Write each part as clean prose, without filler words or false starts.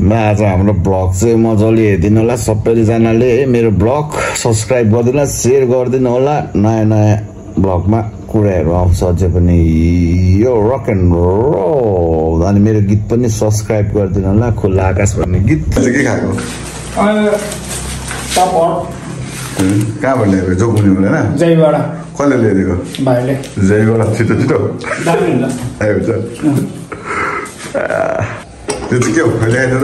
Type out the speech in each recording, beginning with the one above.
ल आज हाम्रो ब्लग चाहिँ मजाले हेरिदिनु होला सबैजनाले मेरो ब्लग सब्स्क्राइब गरिदिनु होला शेयर गरिदिनु होला नयाँ नयाँ ब्लगमा कुराहरू आउँछ अझै पनि यो रक एन्ड रोल अनि मेरो गीत पनि सब्स्क्राइब गरिदिनु होला खुल्ला आकाश भन्ने गीत के खाएको कहाँबाट ल्याएको जोगुनी हुँदैन जयबाट कसले ल्याइदिएको भाइले जयबाट छिटो छिटो आएको छ त्यो चाहिँ के हो ल्याइदियो त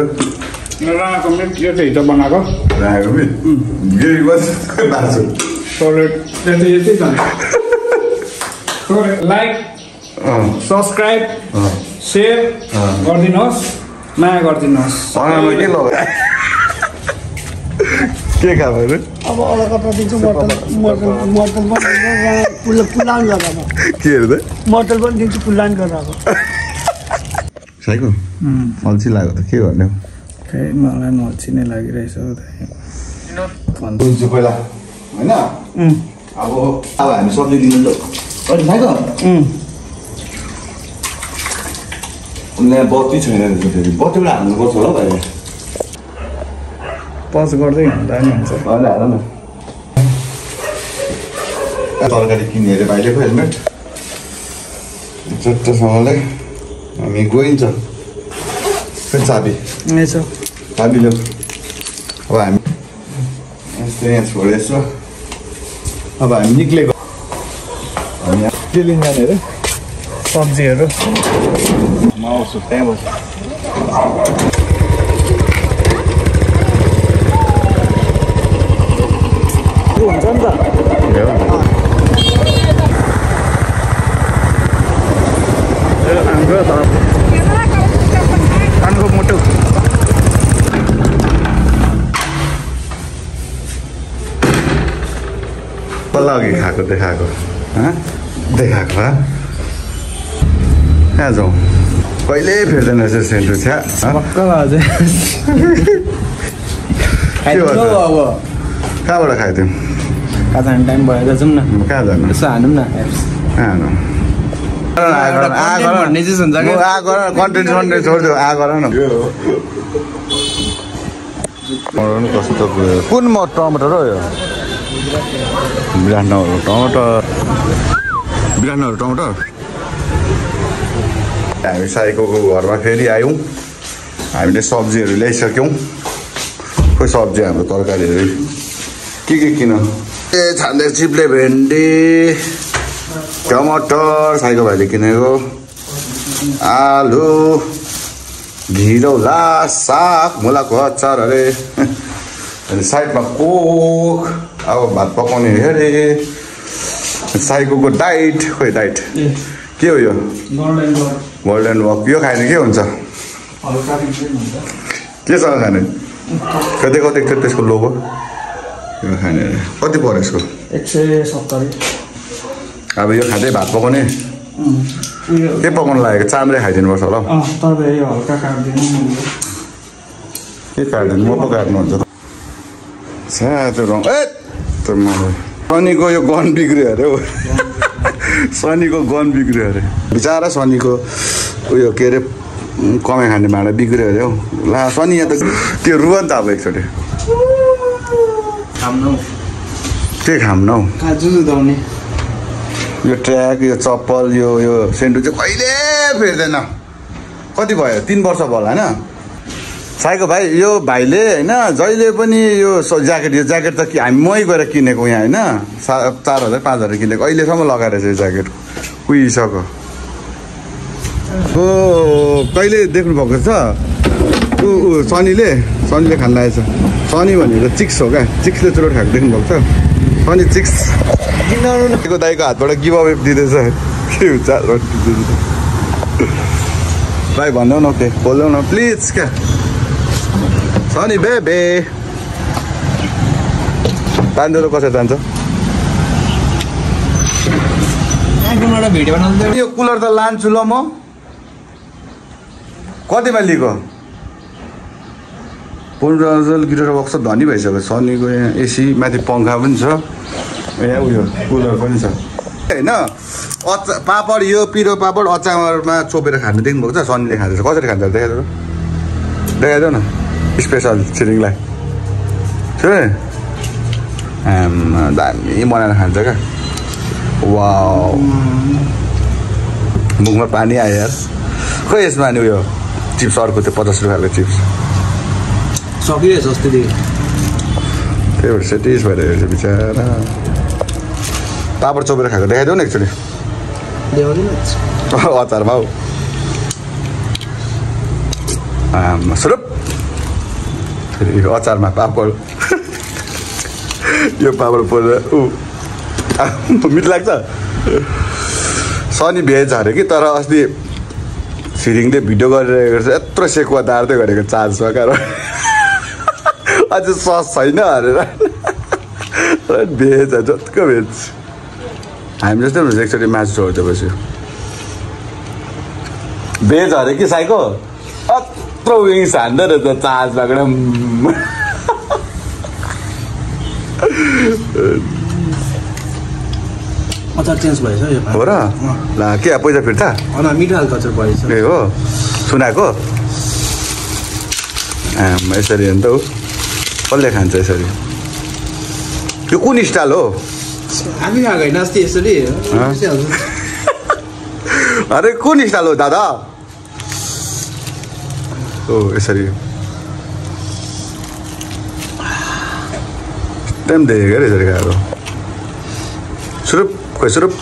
राको मिट यो चाहिँ हिजो बनाएको राको मिट गिरी बस बाँच्छु लाइक सब्सक्राइब सेयर गरिदिनुहोस् माया गरिदिनुहोस् के लगायो के खाएको अरे अब अलकता दिन्छु मटन पुलान गरेर के अरे त मटन पनि दिन्छु पुलान गरेर साइको अल्छी लाग्यो त के गर्ने खै मलाई नल्छी नै लागिरहेछ बुझ्छु पहिला होइन अब हामी सब्जी दिनु त अहिले साइको उनीहरू बत्ती छैन रहेछ फेरि बत्तीबाट हाल्नुपर्छ होला भाइ पज गर्दै हिँड्दा नि हुन्छ होइन हाल न तरकारी किने अरे भाइले पो हेलमेट चट्टसँगले हामी गइन्छ फेरि चाबी यसो चाबी ल्याऊ अब हामी यस्तो यहाँ छोडेछ अब हामी निक्लेको हामी के लिन जाने अरे सब्जीहरू म आउँछु त्यहाँ बस्छु हुन्छ नि त हाम्रो त कानको मुटु बल्ल अघि खाएको देखाएको देखाएको कहाँ जाउँ कहिले फेर्दैन रहेछ सेन्टु छ्या कहाँबाट खाइदिउँ कहाँ जाने टाइम भएर जाउँ न कहाँ जानु यसो हानौँ न कहाँ हानौँ कन्टेन्ट छोडिदियो आ गर न कस्तो कुन म टमाटर हो यो बिरानहरू टमाटर हामी साईको घरमा फेरि आयौँ हामीले सब्जीहरू ल्याइसक्यौँ खोइ सब्जी हाम्रो तरकारीहरू के किन ए छान्दै चिप्ले भेन्डी टमाटर साईको भाइले किनेको आलु घिरौला साग मुलाको अचार अरे अनि साइडमा कोक अब भात पकाउने अरे साईको डाइट खोइ डाइट के हो यो गोल्डन वक यो खायो भने के हुन्छ केसँग खाने कतै कतै थियो त्यसको लोगो यो खाने अरे कति पर्यो यसको 170 अब यो खाँदै भात पकाउने के पकाउनु लागेको चाम्रे खाइदिनुपर्छ होला तपाईँ यो हल्का काट्दिनु के काट्दिनु म पो काट्नुहुन्छ सातो रङ ए त मलाई सनीको यो गन बिग्रियो अरे हौ सनीको गन बिग्रियो अरे बिचरा सनीको उयो के अरे कमाइ खाने भाँडा बिग्रियो अरे हौ ला सनी यहाँ त त्यो रुव नि त अब एकचोटि के खाम न हौ यो ट्र्याक यो चप्पल यो सेन्डु चाहिँ कहिले फेर्दैन कति भयो 3 वर्ष भयो होइन साईको भाइ यो भाइले होइन जहिले पनि यो ज्याकेट त कि हामी मै गएर किनेको यहाँ होइन 4000 5000 किनेको अहिलेसम्म लगाएर चाहिँ यो ज्याकेट कुहिसक्यो कहिले देख्नु भएको छ सनीले खान लागेछ सनी भनेको चिक्स हो क्या चिक्सले चुरोट खाएको देख्नु भएको छ सनी चिक्स किन दाइको हातबाट गिभ अवे दिँदैछ के हुन्छ भाइ भन्नु न के बोल्नु न प्लिज क्या सनी बेबे तान्देलो कसरी जान्छ यो कुलर त लान्छु ल म कतिमा लिएको 15,000 गिटार बक्स धनी भइसक्यो सनीको यहाँ एसी माथि पङ्खा पनि छ यहाँ उयो कुलर पनि छ होइन पापड यो पिरो पापड अचारमा चोपेर खानु देख्नुभएको छ सनीले खाँदैछ कसरी खान्छ देखाएर देखाइदेऊ न स्पेसल छिरिङलाई दामी बनाएर खान्छ क्या वाउ मुखमा पानी आयो यार खोइ यसमा नि उयो चिप्स अर्को त्यो 50 रुपियाँको चिप्स सकिरहेछ अस्तिदेखि त्यही भएर सेटिस भइरहेको छ बिचरा पापड चोपेर खाएको देखाइदेऊ न एकचोटि अचारमा हौ सुरुप फेरि अचारमा पापड यो पापड पोलेर मिठो लाग्छ सनी भेज अरे कि तर अस्ति छिरिङले भिडियो गरिरहेको छ यत्रो सेकुवा दार्दै गरेको चार्जमा कारण अझ सस छैन अरे भेज जतिको भेज हामी जस्तै हुन्छ एकचोटि मासु छोडिदिएपछि भेज अरे कि साइको यत्रो विङ्स हान्दै रहेछ चार्जमा गएर अचार चेन्ज भएछ यो हो र ल के पैसा फिर्ता मिठो खालको अचार भएछ ए हो सुनाएको यसरी हो नि त हो कसले खान्छ यसरी यो कुन स्टाइल हो आफै खाएको होइन अस्ति यसरी अरे कुन स्टाइल हो दादा ओ यसरी टाइम देखेको अरे यसरी खाएको सुरुप खोइ सुरुप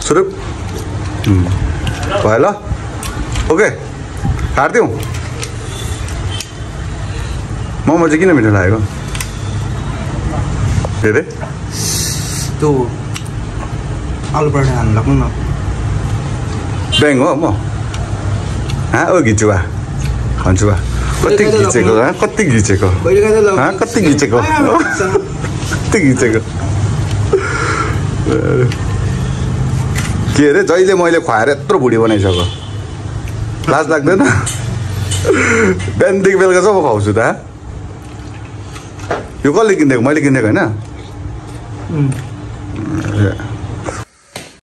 सुरुप भयो ल ओके काट्दिउँ मोमो चाहिँ किन मिठो लागेको के अरे त्यो आलु पराठा खानु लाग्नु न ब्याङ हो म ओ घिचुवा खन्चुवा कति घिचेको कति घिचेको कति घिचेको कति घिचेको के अरे जहिले मैले खुवाएर यत्रो भुडी बनाइसक्यो लाज लाग्दैन बिहानदेखि बेलुकासम्म खुवाउँछु त यो कसले किनिदिएको मैले किनिदिएको होइन